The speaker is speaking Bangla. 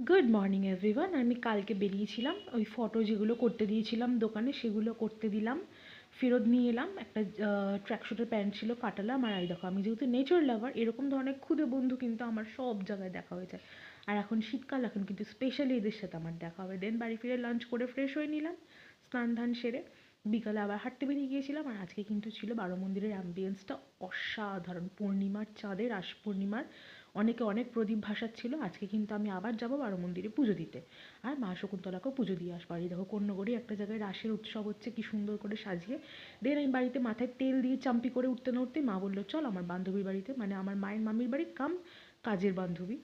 Good morning everyone. আমি কালকে বেরিয়েছিলাম, ওই ফটো যেগুলো করতে দিয়েছিলাম দোকানে সেগুলো করতে দিলাম, ফেরত নিয়ে এলাম। একটা ট্র্যাকশুটের প্যান্ট ছিল, পাঠালাম। আর এই দেখো, আমি যেহেতু নেচার লাভার, এরকম ধরনের ক্ষুদে বন্ধু কিন্তু আমার সব জায়গায় দেখা হয়ে যায়। আর এখন শীতকাল, এখন কিন্তু স্পেশালি এদের সাথে আমার দেখা হবে। দেন বাড়ি ফিরে লাঞ্চ করে ফ্রেশ হয়ে নিলাম, স্নান ধান সেরে বিকালে আবার হাঁটতে বেরিয়ে গিয়েছিলাম। আর আজকে কিন্তু ছিল বারো মন্দিরের অ্যাম্বিয়েন্সটা অসাধারণ। পূর্ণিমার চাঁদে, রাস পূর্ণিমার অনেকে অনেক প্রদীপ ভাসাচ্ছিল। আজকে কিন্তু আমি আবার যাব বারো মন্দিরে পুজো দিতে, আর মা শকুন্তলাকেও পুজো দিয়ে আসবো। আর এই দেখো, কর্ণগড়ি একটা জায়গায় রাসের উৎসব হচ্ছে, কি সুন্দর করে সাজিয়ে। দেন আমি বাড়িতে মাথায় তেল দিয়ে চাম্পি করে উঠতে না উঠতেই মা বললো চল আমার বান্ধবীর বাড়িতে, মানে আমার মায়ের মামির বাড়ি কাম কাজের বান্ধবী।